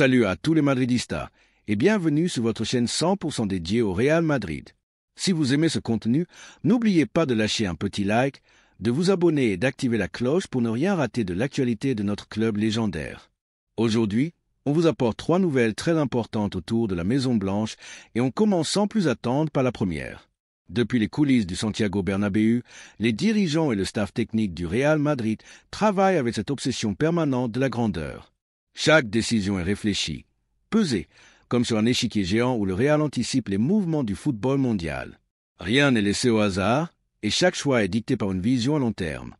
Salut à tous les Madridistas et bienvenue sur votre chaîne 100% dédiée au Real Madrid. Si vous aimez ce contenu, n'oubliez pas de lâcher un petit like, de vous abonner et d'activer la cloche pour ne rien rater de l'actualité de notre club légendaire. Aujourd'hui, on vous apporte 3 nouvelles très importantes autour de la Maison Blanche et on commence sans plus attendre par la première. Depuis les coulisses du Santiago Bernabéu, les dirigeants et le staff technique du Real Madrid travaillent avec cette obsession permanente de la grandeur. Chaque décision est réfléchie, pesée, comme sur un échiquier géant où le Real anticipe les mouvements du football mondial. Rien n'est laissé au hasard, et chaque choix est dicté par une vision à long terme.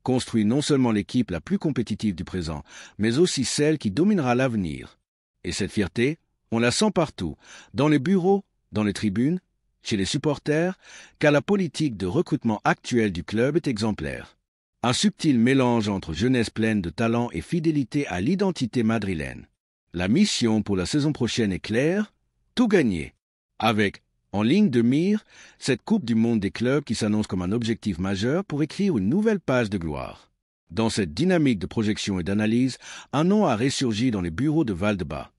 Construit non seulement l'équipe la plus compétitive du présent, mais aussi celle qui dominera l'avenir. Et cette fierté, on la sent partout, dans les bureaux, dans les tribunes, chez les supporters, car la politique de recrutement actuelle du club est exemplaire. Un subtil mélange entre jeunesse pleine de talent et fidélité à l'identité madrilène. La mission pour la saison prochaine est claire, tout gagner, avec, en ligne de mire, cette Coupe du Monde des clubs qui s'annonce comme un objectif majeur pour écrire une nouvelle page de gloire. Dans cette dynamique de projection et d'analyse, un nom a ressurgi dans les bureaux de Valdebebas,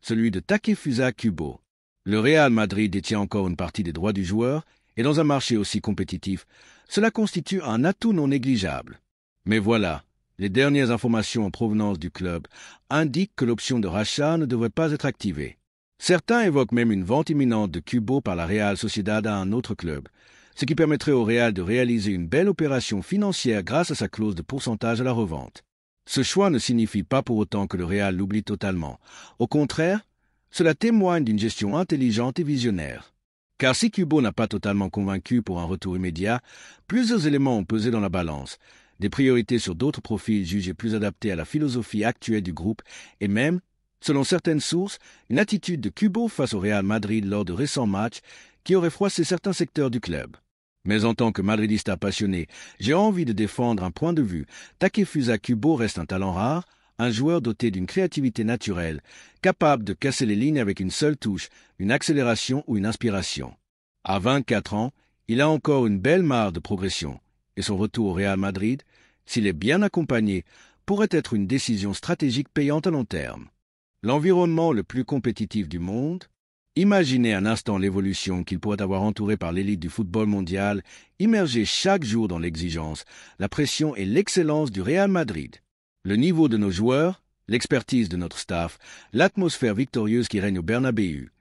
celui de Takefusa Kubo. Le Real Madrid détient encore une partie des droits du joueur, et dans un marché aussi compétitif, cela constitue un atout non négligeable. Mais voilà, les dernières informations en provenance du club indiquent que l'option de rachat ne devrait pas être activée. Certains évoquent même une vente imminente de Kubo par la Real Sociedad à un autre club, ce qui permettrait au Real de réaliser une belle opération financière grâce à sa clause de pourcentage à la revente. Ce choix ne signifie pas pour autant que le Real l'oublie totalement. Au contraire, cela témoigne d'une gestion intelligente et visionnaire. Car si Kubo n'a pas totalement convaincu pour un retour immédiat, plusieurs éléments ont pesé dans la balance, des priorités sur d'autres profils jugés plus adaptés à la philosophie actuelle du groupe et même, selon certaines sources, une attitude de Kubo face au Real Madrid lors de récents matchs qui aurait froissé certains secteurs du club. Mais en tant que madridista passionné, j'ai envie de défendre un point de vue. Takefusa Kubo reste un talent rare, un joueur doté d'une créativité naturelle, capable de casser les lignes avec une seule touche, une accélération ou une inspiration. À 24 ans, il a encore une belle marge de progression, et son retour au Real Madrid, s'il est bien accompagné, pourrait être une décision stratégique payante à long terme. L'environnement le plus compétitif du monde, imaginez un instant l'évolution qu'il pourrait avoir entourée par l'élite du football mondial, immergé chaque jour dans l'exigence, la pression et l'excellence du Real Madrid. Le niveau de nos joueurs, l'expertise de notre staff, l'atmosphère victorieuse qui règne au Bernabéu,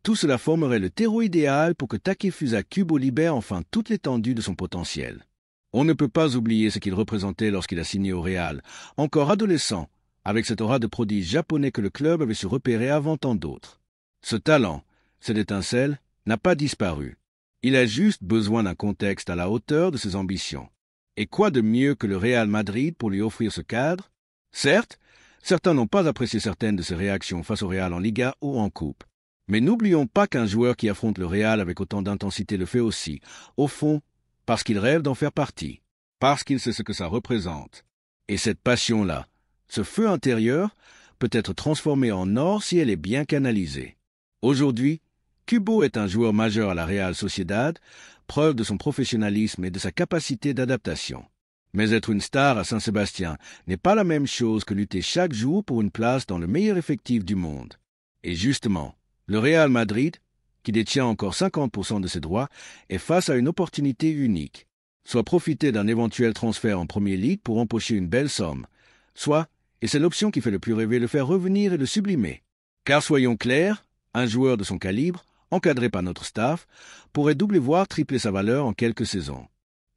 tout cela formerait le terreau idéal pour que Takefusa Kubo libère enfin toute l'étendue de son potentiel. On ne peut pas oublier ce qu'il représentait lorsqu'il a signé au Real, encore adolescent, avec cette aura de prodige japonais que le club avait su repérer avant tant d'autres. Ce talent, cette étincelle, n'a pas disparu. Il a juste besoin d'un contexte à la hauteur de ses ambitions. Et quoi de mieux que le Real Madrid pour lui offrir ce cadre? Certes, certains n'ont pas apprécié certaines de ses réactions face au Real en Liga ou en Coupe. Mais n'oublions pas qu'un joueur qui affronte le Real avec autant d'intensité le fait aussi, au fond, parce qu'il rêve d'en faire partie, parce qu'il sait ce que ça représente. Et cette passion-là, ce feu intérieur, peut être transformé en or si elle est bien canalisée. Aujourd'hui, Kubo est un joueur majeur à la Real Sociedad, preuve de son professionnalisme et de sa capacité d'adaptation. Mais être une star à Saint-Sébastien n'est pas la même chose que lutter chaque jour pour une place dans le meilleur effectif du monde. Et justement, le Real Madrid, qui détient encore 50% de ses droits, est face à une opportunité unique. Soit profiter d'un éventuel transfert en Premier League pour empocher une belle somme, soit, et c'est l'option qui fait le plus rêver, le faire revenir et le sublimer. Car soyons clairs, un joueur de son calibre, encadré par notre staff, pourrait doubler voire tripler sa valeur en quelques saisons.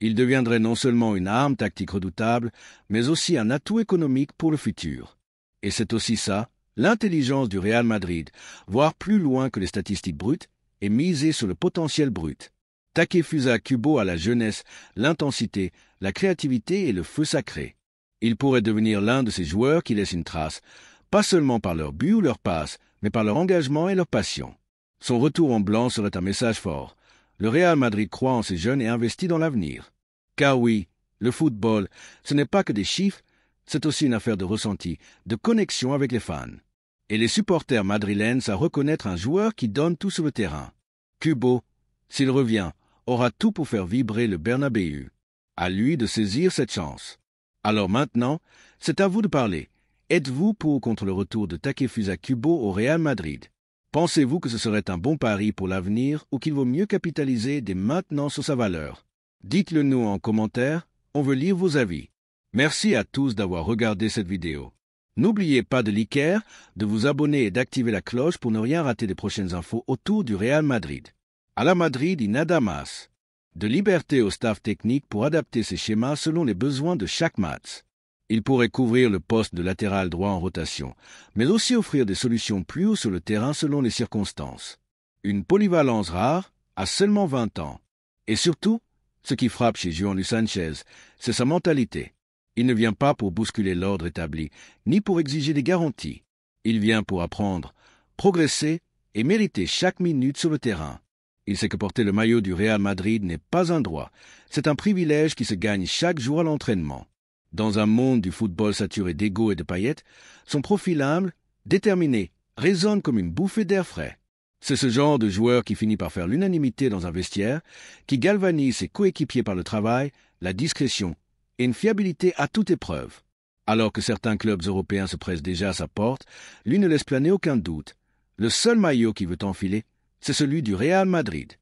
Il deviendrait non seulement une arme tactique redoutable, mais aussi un atout économique pour le futur. Et c'est aussi ça, l'intelligence du Real Madrid, voir plus loin que les statistiques brutes et miser sur le potentiel brut. Takefusa Kubo a la jeunesse, l'intensité, la créativité et le feu sacré. Il pourrait devenir l'un de ces joueurs qui laissent une trace, pas seulement par leur but ou leur passe, mais par leur engagement et leur passion. Son retour en blanc serait un message fort. Le Real Madrid croit en ses jeunes et investit dans l'avenir. Car oui, le football, ce n'est pas que des chiffres, c'est aussi une affaire de ressenti, de connexion avec les fans. Et les supporters madrilènes savent reconnaître un joueur qui donne tout sur le terrain. Kubo, s'il revient, aura tout pour faire vibrer le Bernabéu. À lui de saisir cette chance. Alors maintenant, c'est à vous de parler. Êtes-vous pour ou contre le retour de Takefusa Kubo au Real Madrid? Pensez-vous que ce serait un bon pari pour l'avenir ou qu'il vaut mieux capitaliser dès maintenant sur sa valeur? Dites-le nous en commentaire, on veut lire vos avis. Merci à tous d'avoir regardé cette vidéo. N'oubliez pas de liker, de vous abonner et d'activer la cloche pour ne rien rater des prochaines infos autour du Real Madrid. À la Madrid y nada más. De liberté au staff technique pour adapter ses schémas selon les besoins de chaque match. Il pourrait couvrir le poste de latéral droit en rotation, mais aussi offrir des solutions plus haut sur le terrain selon les circonstances. Une polyvalence rare à seulement 20 ans. Et surtout, ce qui frappe chez João Sanchez, c'est sa mentalité. Il ne vient pas pour bousculer l'ordre établi, ni pour exiger des garanties. Il vient pour apprendre, progresser et mériter chaque minute sur le terrain. Il sait que porter le maillot du Real Madrid n'est pas un droit, c'est un privilège qui se gagne chaque jour à l'entraînement. Dans un monde du football saturé d'ego et de paillettes, son profil humble, déterminé, résonne comme une bouffée d'air frais. C'est ce genre de joueur qui finit par faire l'unanimité dans un vestiaire, qui galvanise ses coéquipiers par le travail, la discrétion et une fiabilité à toute épreuve. Alors que certains clubs européens se pressent déjà à sa porte, lui ne laisse planer aucun doute. Le seul maillot qu'il veut enfiler, c'est celui du Real Madrid.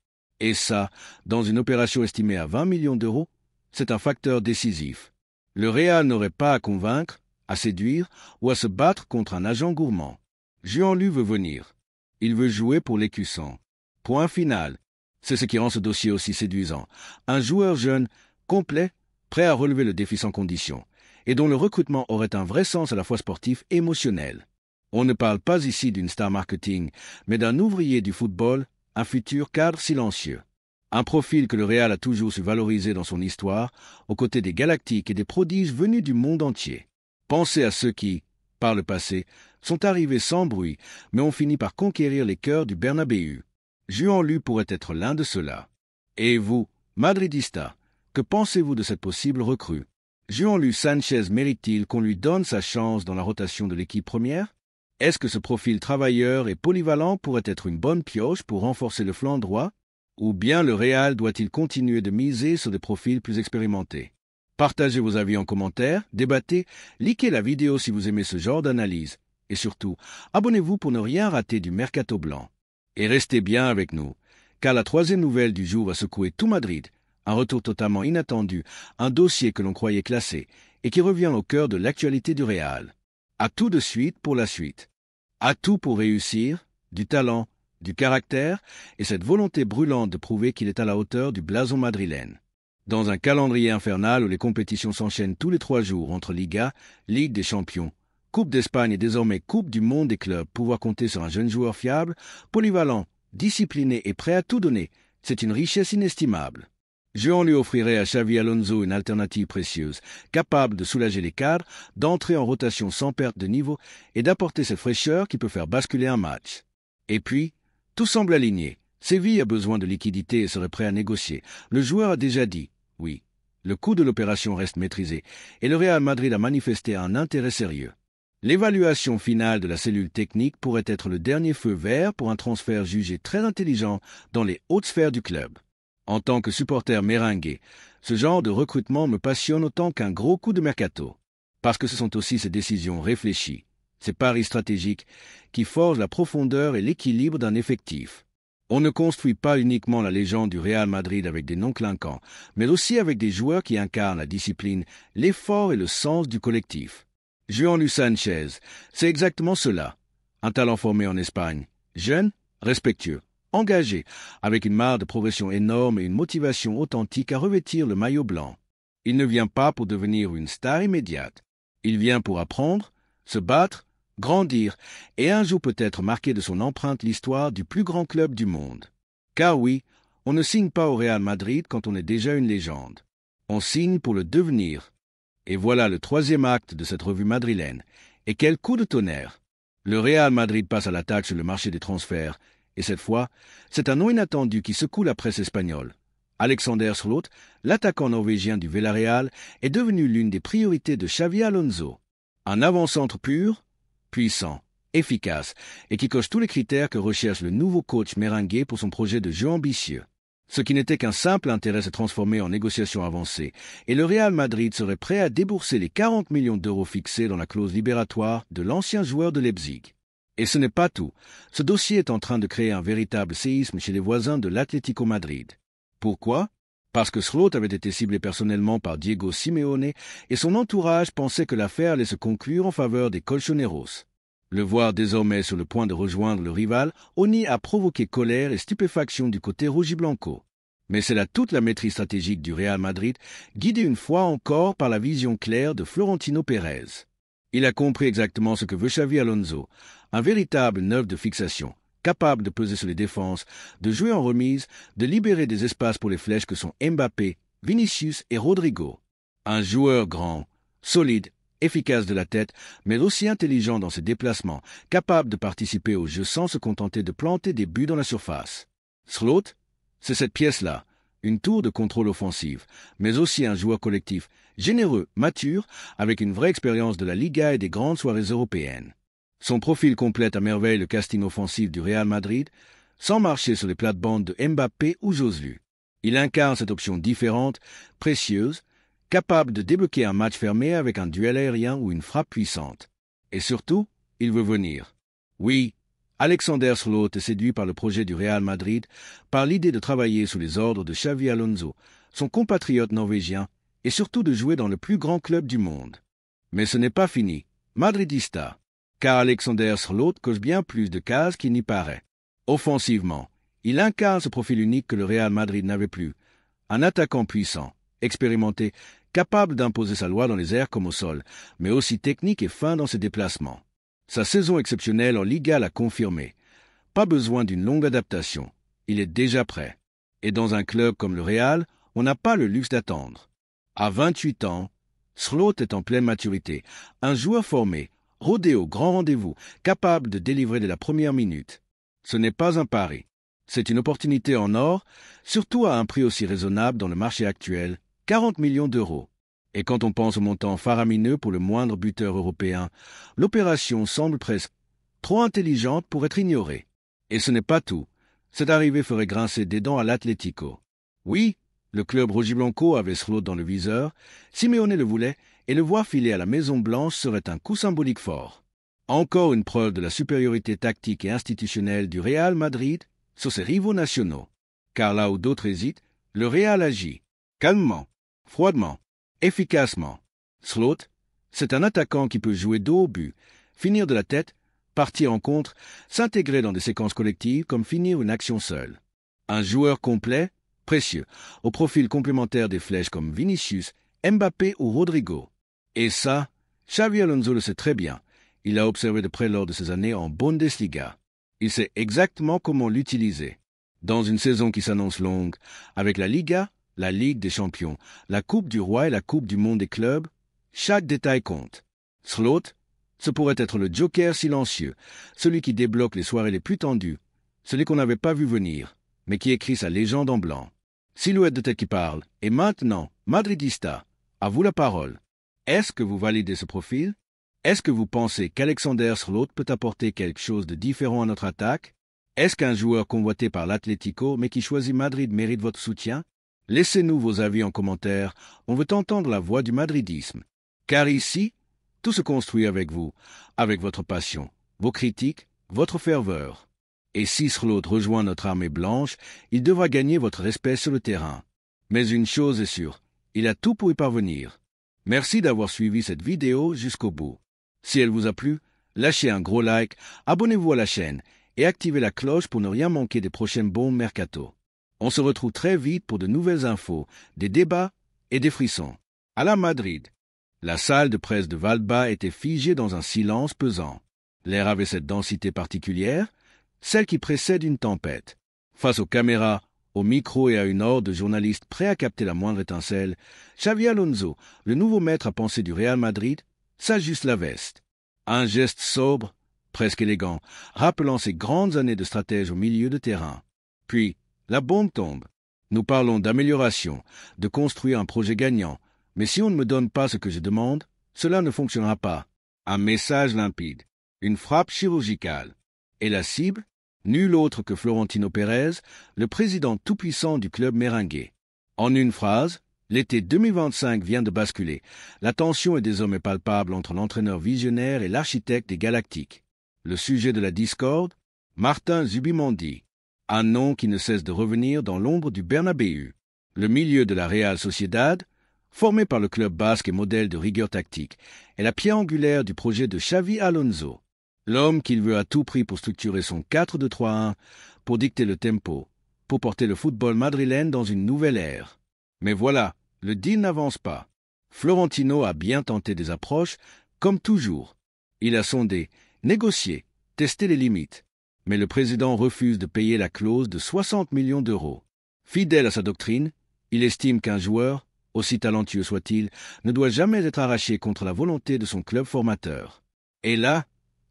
Et ça, dans une opération estimée à 20 millions d'euros, c'est un facteur décisif. Le Real n'aurait pas à convaincre, à séduire ou à se battre contre un agent gourmand. João veut venir. Il veut jouer pour l'écusson. Point final. C'est ce qui rend ce dossier aussi séduisant. Un joueur jeune, complet, prêt à relever le défi sans condition, et dont le recrutement aurait un vrai sens à la fois sportif et émotionnel. On ne parle pas ici d'une star marketing, mais d'un ouvrier du football, un futur cadre silencieux. Un profil que le Real a toujours su valoriser dans son histoire, aux côtés des galactiques et des prodiges venus du monde entier. Pensez à ceux qui, par le passé, sont arrivés sans bruit, mais ont fini par conquérir les cœurs du Bernabéu. João pourrait être l'un de ceux-là. Et vous, Madridista, que pensez-vous de cette possible recrue? João Sanchez mérite-t-il qu'on lui donne sa chance dans la rotation de l'équipe première? Est-ce que ce profil travailleur et polyvalent pourrait être une bonne pioche pour renforcer le flanc droit? Ou bien le Real doit-il continuer de miser sur des profils plus expérimentés? Partagez vos avis en commentaire, débattez, likez la vidéo si vous aimez ce genre d'analyse. Et surtout, abonnez-vous pour ne rien rater du Mercato blanc. Et restez bien avec nous, car la troisième nouvelle du jour va secouer tout Madrid. Un retour totalement inattendu, un dossier que l'on croyait classé et qui revient au cœur de l'actualité du Real. À tout de suite pour la suite. À tout pour réussir, du talent, du caractère et cette volonté brûlante de prouver qu'il est à la hauteur du blason madrilène. Dans un calendrier infernal où les compétitions s'enchaînent tous les 3 jours entre Liga, Ligue des Champions, Coupe d'Espagne et désormais Coupe du Monde des clubs, pouvoir compter sur un jeune joueur fiable, polyvalent, discipliné et prêt à tout donner, c'est une richesse inestimable. João offrirait à Xavi Alonso une alternative précieuse, capable de soulager les cadres, d'entrer en rotation sans perte de niveau et d'apporter cette fraîcheur qui peut faire basculer un match. Et puis, tout semble aligné. Séville a besoin de liquidité et serait prêt à négocier. Le joueur a déjà dit, oui, le coût de l'opération reste maîtrisé et le Real Madrid a manifesté un intérêt sérieux. L'évaluation finale de la cellule technique pourrait être le dernier feu vert pour un transfert jugé très intelligent dans les hautes sphères du club. En tant que supporter merengue, ce genre de recrutement me passionne autant qu'un gros coup de mercato. Parce que ce sont aussi ces décisions réfléchies, ces paris stratégiques, qui forgent la profondeur et l'équilibre d'un effectif. On ne construit pas uniquement la légende du Real Madrid avec des noms clinquants, mais aussi avec des joueurs qui incarnent la discipline, l'effort et le sens du collectif. João Sanchez, c'est exactement cela. Un talent formé en Espagne, jeune, respectueux, engagé, avec une marge de progression énorme et une motivation authentique à revêtir le maillot blanc. Il ne vient pas pour devenir une star immédiate. Il vient pour apprendre, se battre, grandir et un jour peut-être marquer de son empreinte l'histoire du plus grand club du monde. Car oui, on ne signe pas au Real Madrid quand on est déjà une légende. On signe pour le devenir. Et voilà le 3e acte de cette revue madrilène. Et quel coup de tonnerre! Le Real Madrid passe à l'attaque sur le marché des transferts. Et cette fois, c'est un nom inattendu qui secoue la presse espagnole. Alexander Sørloth, l'attaquant norvégien du Villarreal, est devenu l'une des priorités de Xavi Alonso. Un avant-centre pur, puissant, efficace, et qui coche tous les critères que recherche le nouveau coach merengue pour son projet de jeu ambitieux. Ce qui n'était qu'un simple intérêt s'est transformé en négociation avancée, et le Real Madrid serait prêt à débourser les 40 millions d'euros fixés dans la clause libératoire de l'ancien joueur de Leipzig. Et ce n'est pas tout. Ce dossier est en train de créer un véritable séisme chez les voisins de l'Atlético Madrid. Pourquoi? Parce que Slot avait été ciblé personnellement par Diego Simeone et son entourage pensait que l'affaire allait se conclure en faveur des Colchoneros. Le voir désormais sur le point de rejoindre le rival, Oni a provoqué colère et stupéfaction du côté rojiblanco. Mais c'est là toute la maîtrise stratégique du Real Madrid, guidée une fois encore par la vision claire de Florentino Pérez. Il a compris exactement ce que veut Xavi Alonso, un véritable neuf de fixation, capable de peser sur les défenses, de jouer en remise, de libérer des espaces pour les flèches que sont Mbappé, Vinicius et Rodrigo. Un joueur grand, solide, efficace de la tête, mais aussi intelligent dans ses déplacements, capable de participer au jeu sans se contenter de planter des buts dans la surface. Slot, c'est cette pièce-là, une tour de contrôle offensive, mais aussi un joueur collectif, généreux, mature, avec une vraie expérience de la Liga et des grandes soirées européennes. Son profil complète à merveille le casting offensif du Real Madrid, sans marcher sur les plates-bandes de Mbappé ou Joselu. Il incarne cette option différente, précieuse, capable de débloquer un match fermé avec un duel aérien ou une frappe puissante. Et surtout, il veut venir. Oui, Alexander Slot est séduit par le projet du Real Madrid, par l'idée de travailler sous les ordres de Xavi Alonso, son compatriote norvégien, et surtout de jouer dans le plus grand club du monde. Mais ce n'est pas fini, madridista, car Alexander Slot cause bien plus de cases qu'il n'y paraît. Offensivement, il incarne ce profil unique que le Real Madrid n'avait plus, un attaquant puissant, expérimenté, capable d'imposer sa loi dans les airs comme au sol, mais aussi technique et fin dans ses déplacements. Sa saison exceptionnelle en Liga l'a confirmé. Pas besoin d'une longue adaptation. Il est déjà prêt. Et dans un club comme le Real, on n'a pas le luxe d'attendre. À 28 ans, Slot est en pleine maturité. Un joueur formé, rodé au grand rendez-vous, capable de délivrer dès la première minute. Ce n'est pas un pari. C'est une opportunité en or, surtout à un prix aussi raisonnable dans le marché actuel, 40 millions d'euros. Et quand on pense au montant faramineux pour le moindre buteur européen, l'opération semble presque trop intelligente pour être ignorée. Et ce n'est pas tout. Cette arrivée ferait grincer des dents à l'Atlético. Oui, le club rojiblanco avait Slot dans le viseur, Simeone le voulait, et le voir filer à la Maison-Blanche serait un coup symbolique fort. Encore une preuve de la supériorité tactique et institutionnelle du Real Madrid sur ses rivaux nationaux. Car là où d'autres hésitent, le Real agit, calmement, froidement, efficacement. Slot, c'est un attaquant qui peut jouer dos au but, finir de la tête, partir en contre, s'intégrer dans des séquences collectives comme finir une action seule. Un joueur complet, précieux, au profil complémentaire des flèches comme Vinicius, Mbappé ou Rodrigo. Et ça, Xavi Alonso le sait très bien. Il l'a observé de près lors de ses années en Bundesliga. Il sait exactement comment l'utiliser. Dans une saison qui s'annonce longue, avec la Liga, la Ligue des Champions, la Coupe du Roi et la Coupe du Monde des clubs, chaque détail compte. Slot, ce pourrait être le joker silencieux, celui qui débloque les soirées les plus tendues, celui qu'on n'avait pas vu venir, mais qui écrit sa légende en blanc. Silhouette de tête qui parle, et maintenant, madridista, à vous la parole. Est-ce que vous validez ce profil? Est-ce que vous pensez qu'Alexander Slot peut apporter quelque chose de différent à notre attaque? Est-ce qu'un joueur convoité par l'Atlético mais qui choisit Madrid mérite votre soutien? Laissez-nous vos avis en commentaire, on veut entendre la voix du madridisme. Car ici, tout se construit avec vous, avec votre passion, vos critiques, votre ferveur. Et si Slot rejoint notre armée blanche, il devra gagner votre respect sur le terrain. Mais une chose est sûre, il a tout pour y parvenir. Merci d'avoir suivi cette vidéo jusqu'au bout. Si elle vous a plu, lâchez un gros like, abonnez-vous à la chaîne et activez la cloche pour ne rien manquer des prochaines bombes mercato. On se retrouve très vite pour de nouvelles infos, des débats et des frissons. À la Madrid. La salle de presse de Valba était figée dans un silence pesant. L'air avait cette densité particulière, celle qui précède une tempête. Face aux caméras, au micro et à une horde de journalistes prêts à capter la moindre étincelle, Xavi Alonso, le nouveau maître à penser du Real Madrid, s'ajuste la veste. Un geste sobre, presque élégant, rappelant ses grandes années de stratège au milieu de terrain. Puis, la bombe tombe. Nous parlons d'amélioration, de construire un projet gagnant, mais si on ne me donne pas ce que je demande, cela ne fonctionnera pas. Un message limpide, une frappe chirurgicale. Et la cible? Nul autre que Florentino Pérez, le président tout-puissant du club merengue. En une phrase, l'été 2025 vient de basculer. La tension est désormais palpable entre l'entraîneur visionnaire et l'architecte des Galactiques. Le sujet de la discorde, Martin Zubimendi, un nom qui ne cesse de revenir dans l'ombre du Bernabéu. Le milieu de la Real Sociedad, formé par le club basque et modèle de rigueur tactique, est la pierre angulaire du projet de Xavi Alonso. L'homme qu'il veut à tout prix pour structurer son 4-2-3-1, pour dicter le tempo, pour porter le football madrilène dans une nouvelle ère. Mais voilà, le deal n'avance pas. Florentino a bien tenté des approches, comme toujours. Il a sondé, négocié, testé les limites. Mais le président refuse de payer la clause de 60 millions d'euros. Fidèle à sa doctrine, il estime qu'un joueur, aussi talentueux soit-il, ne doit jamais être arraché contre la volonté de son club formateur. Et là,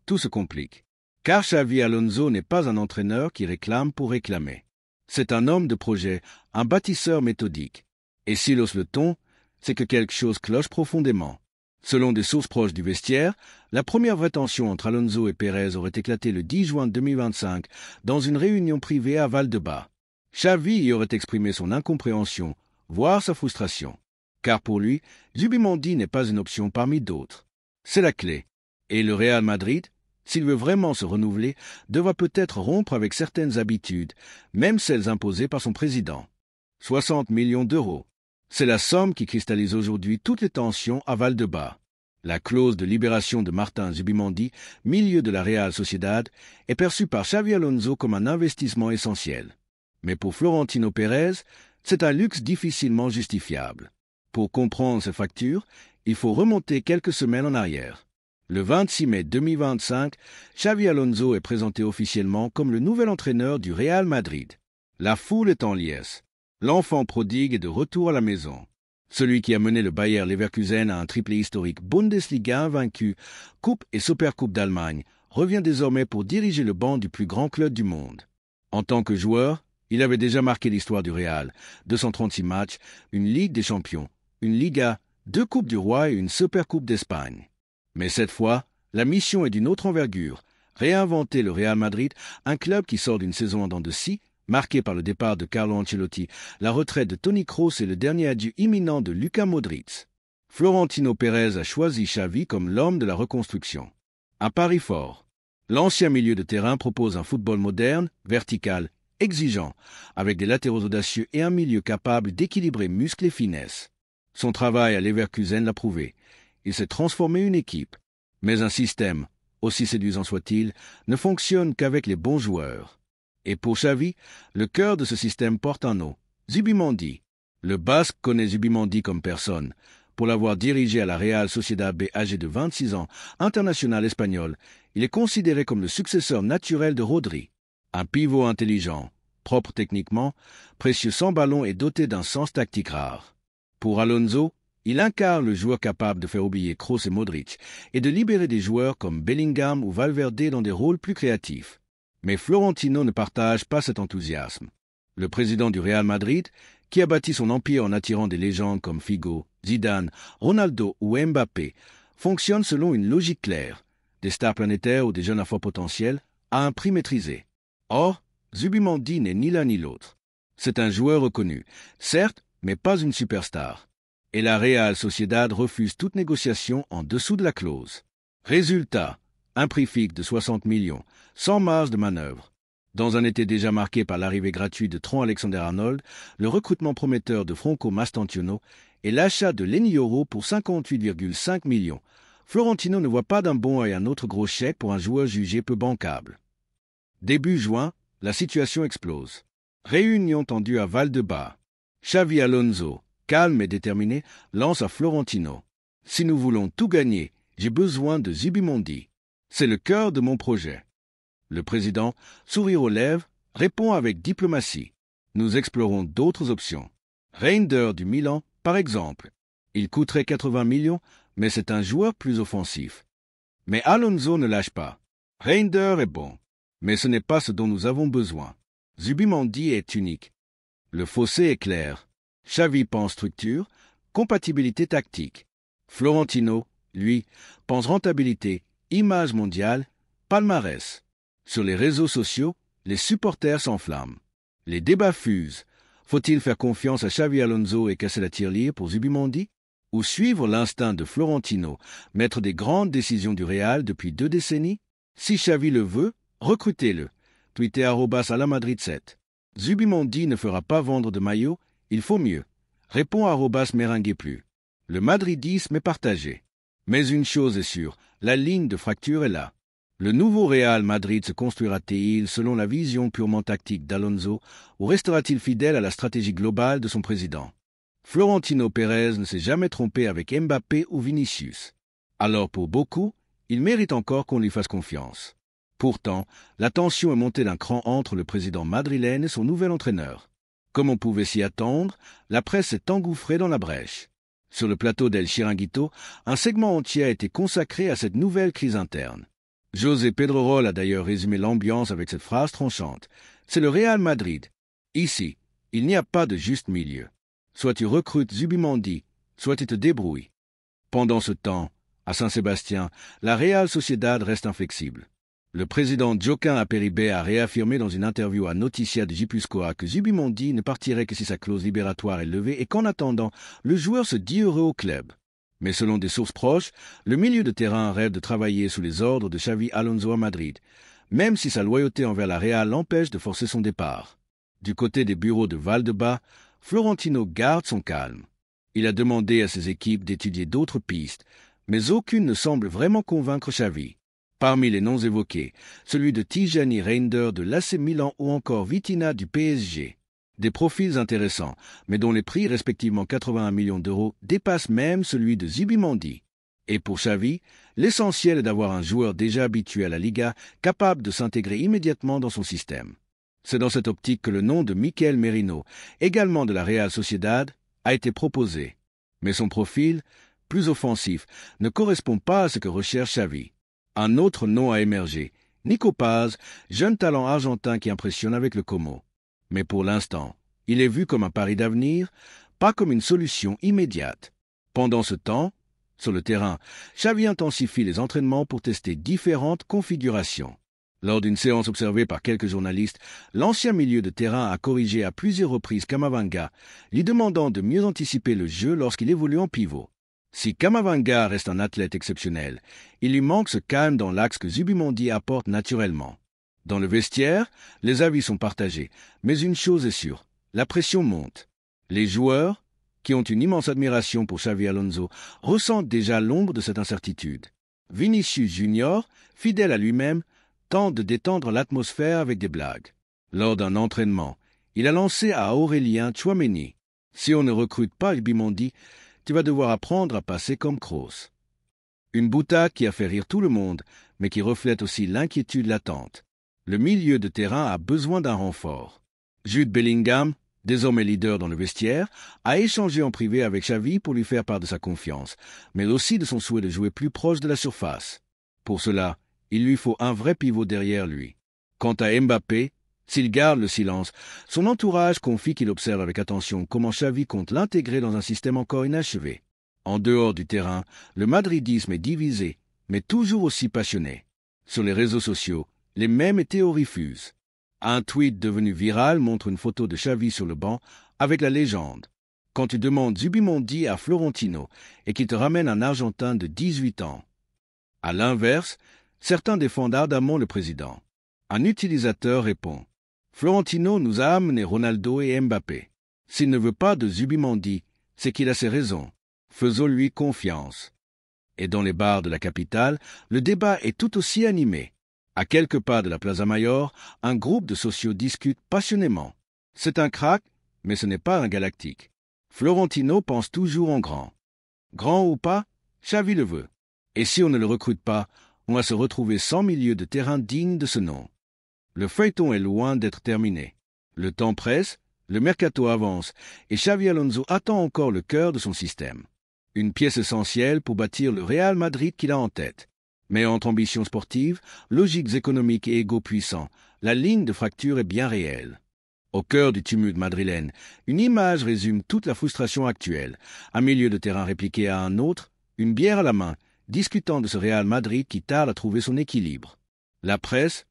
tout se complique. Car Xavi Alonso n'est pas un entraîneur qui réclame pour réclamer. C'est un homme de projet, un bâtisseur méthodique. Et s'il hausse le ton, c'est que quelque chose cloche profondément. Selon des sources proches du vestiaire, la première vraie tension entre Alonso et Pérez aurait éclaté le 10 juin 2025 dans une réunion privée à Valdebebas. Xavi y aurait exprimé son incompréhension, voire sa frustration. Car pour lui, Zubimendi n'est pas une option parmi d'autres. C'est la clé. Et le Real Madrid, s'il veut vraiment se renouveler, devra peut-être rompre avec certaines habitudes, même celles imposées par son président. 60 millions d'euros. C'est la somme qui cristallise aujourd'hui toutes les tensions à Valdebebas. La clause de libération de Martin Zubimendi, milieu de la Real Sociedad, est perçue par Xavi Alonso comme un investissement essentiel. Mais pour Florentino Pérez, c'est un luxe difficilement justifiable. Pour comprendre ces factures, il faut remonter quelques semaines en arrière. Le 26 mai 2025, Xavi Alonso est présenté officiellement comme le nouvel entraîneur du Real Madrid. La foule est en liesse. L'enfant prodigue est de retour à la maison. Celui qui a mené le Bayer Leverkusen à un triplé historique Bundesliga invaincu, Coupe et Supercoupe d'Allemagne, revient désormais pour diriger le banc du plus grand club du monde. En tant que joueur, il avait déjà marqué l'histoire du Real, 236 matchs, une Ligue des Champions, une Liga, 2 Coupes du Roi et une Supercoupe d'Espagne. Mais cette fois, la mission est d'une autre envergure, réinventer le Real Madrid, un club qui sort d'une saison en dents de scie, marquée par le départ de Carlo Ancelotti, la retraite de Toni Kroos et le dernier adieu imminent de Luka Modric. Florentino Pérez a choisi Xavi comme l'homme de la reconstruction. Un pari fort. L'ancien milieu de terrain propose un football moderne, vertical, exigeant, avec des latéraux audacieux et un milieu capable d'équilibrer muscles et finesse. Son travail à Leverkusen l'a prouvé. Il s'est transformé une équipe. Mais un système, aussi séduisant soit-il, ne fonctionne qu'avec les bons joueurs. Et pour Xavi, le cœur de ce système porte un nom, Zubimendi. Le Basque connaît Zubimendi comme personne. Pour l'avoir dirigé à la Real Sociedad B âgé de 26 ans, international espagnol, il est considéré comme le successeur naturel de Rodri. Un pivot intelligent, propre techniquement, précieux sans ballon et doté d'un sens tactique rare. Pour Alonso, il incarne le joueur capable de faire oublier Kroos et Modric et de libérer des joueurs comme Bellingham ou Valverde dans des rôles plus créatifs. Mais Florentino ne partage pas cet enthousiasme. Le président du Real Madrid, qui a bâti son empire en attirant des légendes comme Figo, Zidane, Ronaldo ou Mbappé, fonctionne selon une logique claire, des stars planétaires ou des jeunes à fort potentiel, à un prix maîtrisé. Or, Zubimendi n'est ni l'un ni l'autre. C'est un joueur reconnu, certes, mais pas une superstar. Et la Real Sociedad refuse toute négociation en dessous de la clause. Résultat, un prix fixe de 60 millions, sans marge de manœuvre. Dans un été déjà marqué par l'arrivée gratuite de Trent Alexander-Arnold, le recrutement prometteur de Franco Mastantuono et l'achat de Leny Yoro pour 58,5 millions, Florentino ne voit pas d'un bon œil un autre gros chèque pour un joueur jugé peu bancable. Début juin, la situation explose. Réunion tendue à Valdebebas. Xavi Alonso, calme et déterminé, lance à Florentino. Si nous voulons tout gagner, j'ai besoin de Zubimendi. C'est le cœur de mon projet. Le président, sourire aux lèvres, répond avec diplomatie. Nous explorons d'autres options. Reinders du Milan, par exemple. Il coûterait 80 millions, mais c'est un joueur plus offensif. Mais Alonso ne lâche pas. Reinders est bon, mais ce n'est pas ce dont nous avons besoin. Zubimendi est unique. Le fossé est clair. Xavi pense structure, compatibilité tactique. Florentino, lui, pense rentabilité, image mondiale, palmarès. Sur les réseaux sociaux, Les supporters s'enflamment. Les débats fusent. Faut-il faire confiance à Xavi Alonso et casser la tirelire pour Zubimendi? Ou suivre l'instinct de Florentino, mettre des grandes décisions du Real depuis 2 décennies? Si Xavi le veut, recrutez-le. Tweetez @alamadrid7. Zubimendi ne fera pas vendre de maillot, il faut mieux. Répond @merengue+. Le madridisme est partagé. Mais une chose est sûre, la ligne de fracture est là. Le nouveau Real Madrid se construira-t-il selon la vision purement tactique d'Alonso ou restera-t-il fidèle à la stratégie globale de son président? Florentino Pérez ne s'est jamais trompé avec Mbappé ou Vinicius. Alors pour beaucoup, il mérite encore qu'on lui fasse confiance. Pourtant, la tension est montée d'un cran entre le président madrilène et son nouvel entraîneur. Comme on pouvait s'y attendre, la presse s'est engouffrée dans la brèche. Sur le plateau d'El Chiringuito, un segment entier a été consacré à cette nouvelle crise interne. José Pedrerol a d'ailleurs résumé l'ambiance avec cette phrase tranchante. C'est le Real Madrid. Ici, il n'y a pas de juste milieu. Soit tu recrutes Zubimendi, soit tu te débrouilles. Pendant ce temps, à Saint-Sébastien, la Real Sociedad reste inflexible. Le président Joaquín Aperibé a réaffirmé dans une interview à Noticia de Guipúzcoa que Zubimendi ne partirait que si sa clause libératoire est levée et qu'en attendant, le joueur se dit heureux au club. Mais selon des sources proches, le milieu de terrain rêve de travailler sous les ordres de Xavi Alonso à Madrid, même si sa loyauté envers la Real l'empêche de forcer son départ. Du côté des bureaux de Valdebebas, Florentino garde son calme. Il a demandé à ses équipes d'étudier d'autres pistes, mais aucune ne semble vraiment convaincre Xavi. Parmi les noms évoqués, celui de Tijani Reinders de l'AC Milan ou encore Vitinha du PSG. Des profils intéressants, mais dont les prix respectivement 81 millions d'euros dépassent même celui de Zubimendi. Et pour Xavi, l'essentiel est d'avoir un joueur déjà habitué à la Liga, capable de s'intégrer immédiatement dans son système. C'est dans cette optique que le nom de Mikel Merino, également de la Real Sociedad, a été proposé. Mais son profil, plus offensif, ne correspond pas à ce que recherche Xavi. Un autre nom a émergé, Nico Paz, jeune talent argentin qui impressionne avec le Como. Mais pour l'instant, il est vu comme un pari d'avenir, pas comme une solution immédiate. Pendant ce temps, sur le terrain, Xavi intensifie les entraînements pour tester différentes configurations. Lors d'une séance observée par quelques journalistes, l'ancien milieu de terrain a corrigé à plusieurs reprises Camavinga, lui demandant de mieux anticiper le jeu lorsqu'il évolue en pivot. Si Camavinga reste un athlète exceptionnel, il lui manque ce calme dans l'axe que Zubimendi apporte naturellement. Dans le vestiaire, les avis sont partagés, mais une chose est sûre, la pression monte. Les joueurs, qui ont une immense admiration pour Xavi Alonso, ressentent déjà l'ombre de cette incertitude. Vinicius Junior, fidèle à lui-même, tente de détendre l'atmosphère avec des blagues. Lors d'un entraînement, il a lancé à Aurélien Tchouaméni. Si on ne recrute pas Zubimendi, tu vas devoir apprendre à passer comme Kroos. Une boutade qui a fait rire tout le monde, mais qui reflète aussi l'inquiétude latente. Le milieu de terrain a besoin d'un renfort. Jude Bellingham, désormais leader dans le vestiaire, a échangé en privé avec Xavi pour lui faire part de sa confiance, mais aussi de son souhait de jouer plus proche de la surface. Pour cela, il lui faut un vrai pivot derrière lui. Quant à Mbappé, s'il garde le silence, son entourage confie qu'il observe avec attention comment Xavi compte l'intégrer dans un système encore inachevé. En dehors du terrain, le madridisme est divisé, mais toujours aussi passionné. Sur les réseaux sociaux, les mèmes et théories fusent. Un tweet devenu viral montre une photo de Xavi sur le banc avec la légende. Quand tu demandes Zubimendi à Florentino et qu'il te ramène un Argentin de 18 ans. À l'inverse, certains défendent ardemment le président. Un utilisateur répond « Florentino nous a amené Ronaldo et Mbappé. S'il ne veut pas de Zubimendi, c'est qu'il a ses raisons. Faisons-lui confiance. » Et dans les bars de la capitale, le débat est tout aussi animé. À quelques pas de la Plaza Mayor, un groupe de sociaux discute passionnément. C'est un crack, mais ce n'est pas un galactique. Florentino pense toujours en grand. Grand ou pas, Xavi le veut. Et si on ne le recrute pas, on va se retrouver sans milieu de terrain digne de ce nom. Le feuilleton est loin d'être terminé. Le temps presse, le mercato avance, et Xavi Alonso attend encore le cœur de son système. Une pièce essentielle pour bâtir le Real Madrid qu'il a en tête. Mais entre ambitions sportives, logiques économiques et égos puissants, la ligne de fracture est bien réelle. Au cœur du tumulte madrilène, une image résume toute la frustration actuelle. Un milieu de terrain répliqué à un autre, une bière à la main, discutant de ce Real Madrid qui tarde à trouver son équilibre. La presse,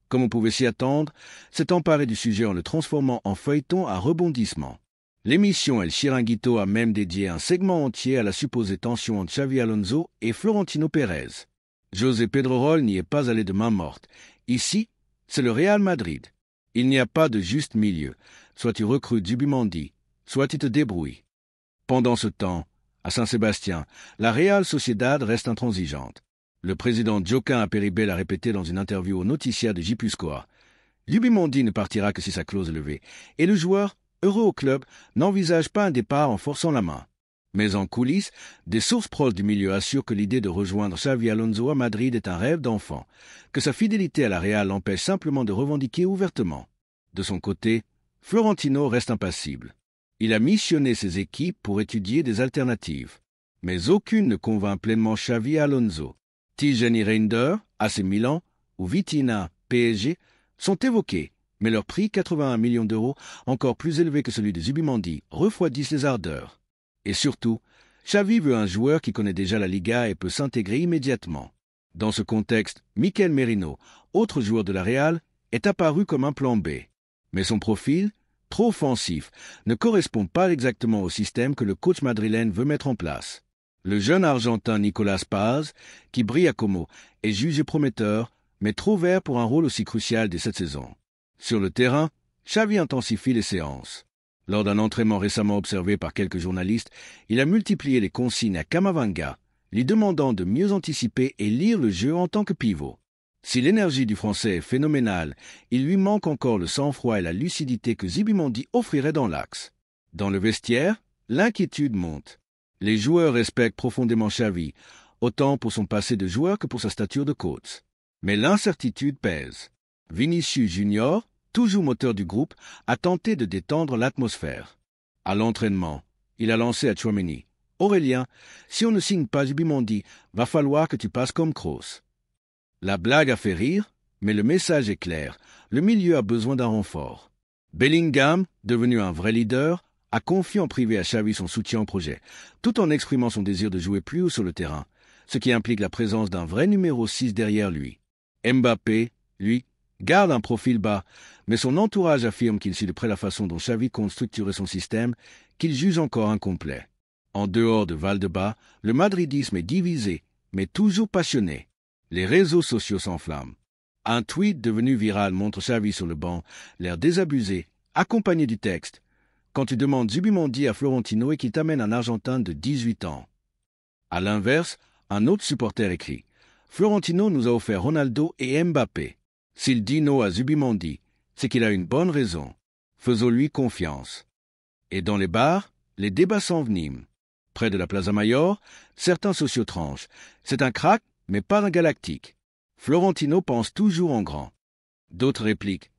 Comme on pouvait s'y attendre, s'est emparé du sujet en le transformant en feuilleton à rebondissement. L'émission El Chiringuito a même dédié un segment entier à la supposée tension entre Xavi Alonso et Florentino Pérez. José Pedrerol n'y est pas allé de main morte. Ici, c'est le Real Madrid. Il n'y a pas de juste milieu. Soit tu recrutes Zubimendi, soit tu te débrouilles. Pendant ce temps, à Saint-Sébastien, la Real Sociedad reste intransigeante. Le président Joaquin Aperibel l'a répété dans une interview au Noticias de Gipuzkoa. Zubimendi ne partira que si sa clause est levée, et le joueur, heureux au club, n'envisage pas un départ en forçant la main. Mais en coulisses, des sources proches du milieu assurent que l'idée de rejoindre Xavi Alonso à Madrid est un rêve d'enfant, que sa fidélité à la Real l'empêche simplement de revendiquer ouvertement. De son côté, Florentino reste impassible. Il a missionné ses équipes pour étudier des alternatives. Mais aucune ne convainc pleinement Xavi Alonso. Tijani Reinders, AC Milan, ou Vitinha, PSG, sont évoqués, mais leur prix, 81 millions d'euros, encore plus élevé que celui de Zubimendi, refroidissent les ardeurs. Et surtout, Xavi veut un joueur qui connaît déjà la Liga et peut s'intégrer immédiatement. Dans ce contexte, Mikel Merino, autre joueur de la Real, est apparu comme un plan B. Mais son profil, trop offensif, ne correspond pas exactement au système que le coach madrilène veut mettre en place. Le jeune Argentin Nicolas Paz, qui brille à Como, est jugé prometteur, mais trop vert pour un rôle aussi crucial dès cette saison. Sur le terrain, Xavi intensifie les séances. Lors d'un entraînement récemment observé par quelques journalistes, il a multiplié les consignes à Camavinga, lui demandant de mieux anticiper et lire le jeu en tant que pivot. Si l'énergie du Français est phénoménale, il lui manque encore le sang-froid et la lucidité que Zubimendi offrirait dans l'axe. Dans le vestiaire, l'inquiétude monte. Les joueurs respectent profondément Xavi, autant pour son passé de joueur que pour sa stature de coach. Mais l'incertitude pèse. Vinicius Junior, toujours moteur du groupe, a tenté de détendre l'atmosphère. À l'entraînement, il a lancé à Tchouaméni. « Aurélien, si on ne signe pas Zubimendi, va falloir que tu passes comme Kroos. » La blague a fait rire, mais le message est clair. Le milieu a besoin d'un renfort. Bellingham, devenu un vrai leader, a confié en privé à Xavi son soutien au projet, tout en exprimant son désir de jouer plus haut sur le terrain, ce qui implique la présence d'un vrai numéro 6 derrière lui. Mbappé, lui, garde un profil bas, mais son entourage affirme qu'il suit de près la façon dont Xavi compte structurer son système, qu'il juge encore incomplet. En dehors de Valdebas, le madridisme est divisé, mais toujours passionné. Les réseaux sociaux s'enflamment. Un tweet devenu viral montre Xavi sur le banc, l'air désabusé, accompagné du texte « Quand tu demandes Zubimendi à Florentino et qu'il t'amène un Argentin de 18 ans ». À l'inverse, un autre supporter écrit « Florentino nous a offert Ronaldo et Mbappé. S'il dit non à Zubimendi, c'est qu'il a une bonne raison. Faisons-lui confiance. » Et dans les bars, les débats s'enveniment. Près de la Plaza Mayor, certains sociaux tranchent. C'est un crack, mais pas un galactique. Florentino pense toujours en grand. D'autres répliquent.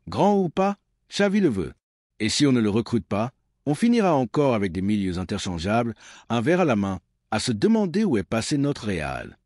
Grand ou pas, Xavi le veut. Et si on ne le recrute pas, on finira encore avec des milieux interchangeables, un verre à la main, à se demander où est passé notre Real.